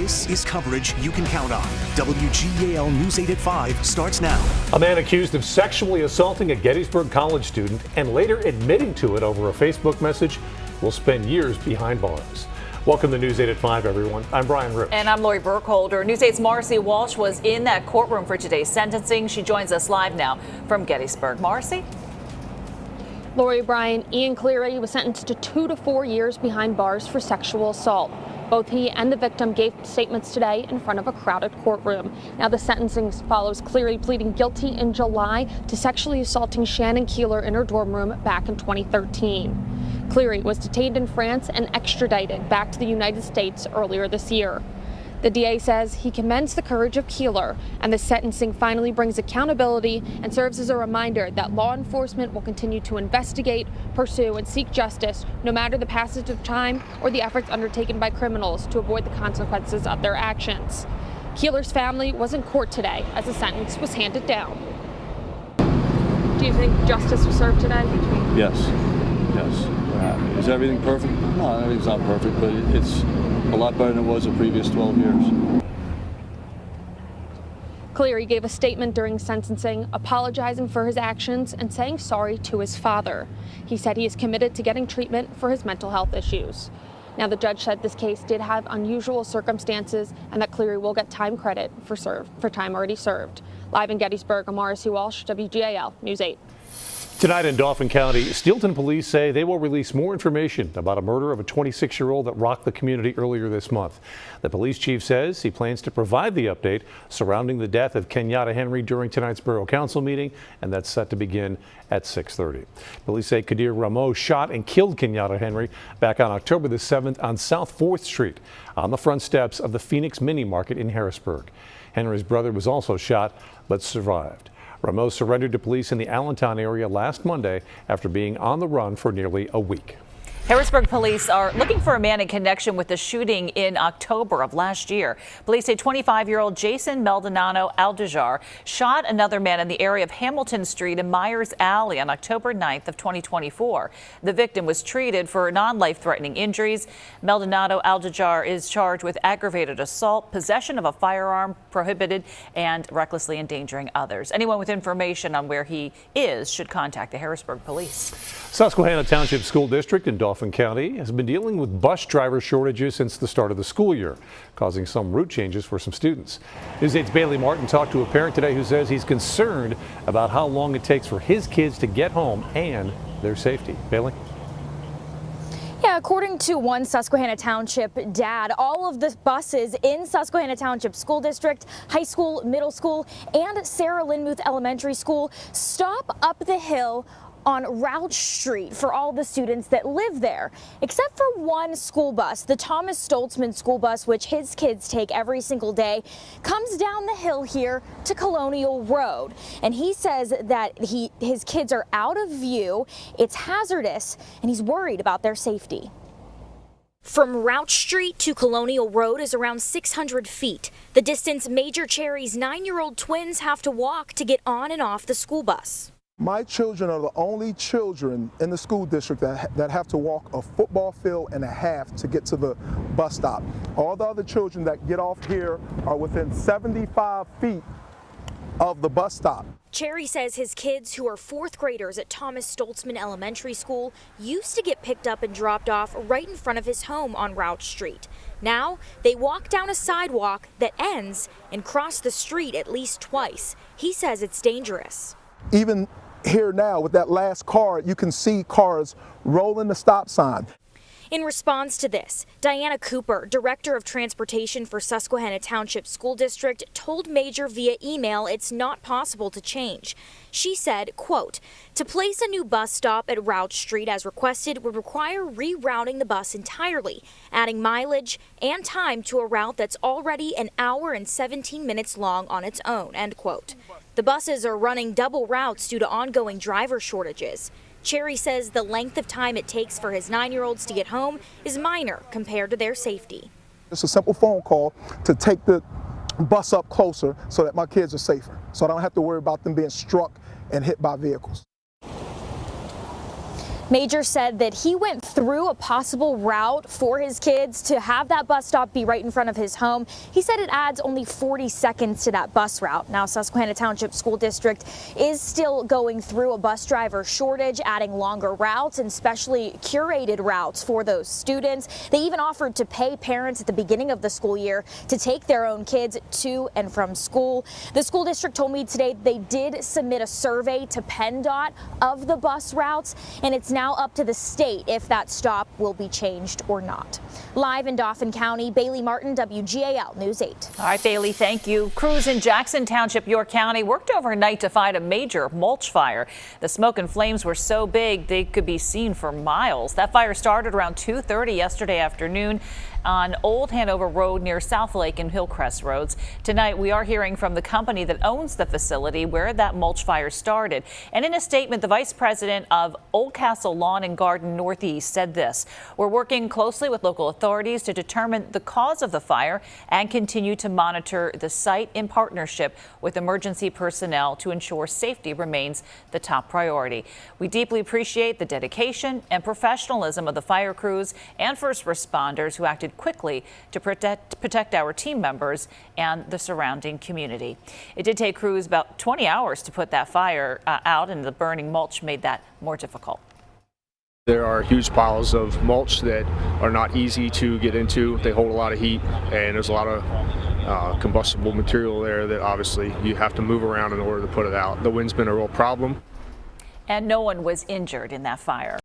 This is coverage you can count on. WGAL News 8 at 5 starts now. A man accused of sexually assaulting a Gettysburg College student and later admitting to it over a Facebook message will spend years behind bars. Welcome to News 8 at 5, everyone. I'm Brian Rich. And I'm Lori Burkholder. News 8's Marcy Walsh was in that courtroom for today's sentencing. She joins us live now from Gettysburg. Marcy? Lori, Brian, Ian Cleary was sentenced to 2 to 4 years behind bars for sexual assault. Both he and the victim gave statements today in front of a crowded courtroom. Now the sentencing follows Cleary pleading guilty in July to sexually assaulting Shannon Keeler in her dorm room back in 2013. Cleary was detained in France and extradited back to the United States earlier this year. The DA says he commends the courage of Keeler, and the sentencing finally brings accountability and serves as a reminder that law enforcement will continue to investigate, pursue, and seek justice no matter the passage of time or the efforts undertaken by criminals to avoid the consequences of their actions. Keeler's family was in court today as the sentence was handed down. Do you think justice was served today? Yes. Is everything perfect? No, everything's not perfect, but it's a lot better than it was the previous 12 years. Cleary gave a statement during sentencing, apologizing for his actions and saying sorry to his father. He said he is committed to getting treatment for his mental health issues. Now, the judge said this case did have unusual circumstances and that Cleary will get time credit for time already served. Live in Gettysburg, I'm Marcy Walsh, WGAL News 8. Tonight in Dauphin County, Steelton police say they will release more information about a murder of a 26-year-old that rocked the community earlier this month. The police chief says he plans to provide the update surrounding the death of Kenyatta Henry during tonight's Borough Council meeting, and that's set to begin at 6:30. Police say Kadir Ramos shot and killed Kenyatta Henry back on October the 7th on South 4th Street on the front steps of the Phoenix Mini Market in Harrisburg. Henry's brother was also shot but survived. Ramos surrendered to police in the Allentown area last Monday after being on the run for nearly a week. Harrisburg police are looking for a man in connection with the shooting in October of last year. Police say 25-year-old Jason Maldonado Aldejar shot another man in the area of Hamilton Street and Myers Alley on October 9th of 2024. The victim was treated for non-life-threatening injuries. Maldonado Aldejar is charged with aggravated assault, possession of a firearm prohibited, and recklessly endangering others. Anyone with information on where he is should contact the Harrisburg police. Susquehanna Township School District in Dauphin County has been dealing with bus driver shortages since the start of the school year, causing some route changes for some students. News 8's Bailey Martin talked to a parent today who says he's concerned about how long it takes for his kids to get home and their safety. Bailey? Yeah, according to one Susquehanna Township dad, all of the buses in Susquehanna Township School District, high school, middle school, and Sarah Linmuth Elementary School stop up the hill on Route Street for all the students that live there, except for one school bus. The Thomas Stoltzman school bus, which his kids take every single day, comes down the hill here to Colonial Road. And he says that his kids are out of view, it's hazardous, and he's worried about their safety. From Route Street to Colonial Road is around 600 feet. The distance Major Cherry's 9-year-old twins have to walk to get on and off the school bus. My children are the only children in the school district that have to walk a football field and a half to get to the bus stop. All the other children that get off here are within 75 feet of the bus stop. Cherry says his kids, who are 4th graders at Thomas Stoltzman Elementary School, used to get picked up and dropped off right in front of his home on Route Street. Now they walk down a sidewalk that ends and cross the street at least twice. He says it's dangerous. Even here now with that last car, you can see cars rolling the stop sign. In response to this, Diana Cooper, Director of Transportation for Susquehanna Township School District, told Major via email it's not possible to change. She said, quote, "To place a new bus stop at Route Street as requested would require rerouting the bus entirely, adding mileage and time to a route that's already an hour and 17 minutes long on its own," end quote. The buses are running double routes due to ongoing driver shortages. Cherry says the length of time it takes for his 9-year-olds to get home is minor compared to their safety. It's a simple phone call to take the bus up closer so that my kids are safer, so I don't have to worry about them being struck and hit by vehicles. Major said that he went through a possible route for his kids to have that bus stop be right in front of his home. He said it adds only 40 seconds to that bus route. Now, Susquehanna Township School District is still going through a bus driver shortage, adding longer routes and specially curated routes for those students. They even offered to pay parents at the beginning of the school year to take their own kids to and from school. The school district told me today they did submit a survey to PennDOT of the bus routes, and it's now up to the state if that stop will be changed or not. Live in Dauphin County, Bailey Martin, WGAL News 8. All right, Bailey, thank you. Crews in Jackson Township, York County, worked overnight to fight a major mulch fire. The smoke and flames were so big they could be seen for miles. That fire started around 2:30 yesterday afternoon on Old Hanover Road near South Lake and Hillcrest Roads. Tonight, we are hearing from the company that owns the facility where that mulch fire started. And in a statement, the vice president of Oldcastle Lawn and Garden Northeast said this: "We're working closely with local authorities to determine the cause of the fire and continue to monitor the site in partnership with emergency personnel to ensure safety remains the top priority. We deeply appreciate the dedication and professionalism of the fire crews and first responders who acted quickly to protect our team members and the surrounding community." It did take crews about 20 hours to put that fire out, and the burning mulch made that more difficult. There are huge piles of mulch that are not easy to get into. They hold a lot of heat, and there's a lot of combustible material there that obviously you have to move around in order to put it out. The wind's been a real problem. And no one was injured in that fire.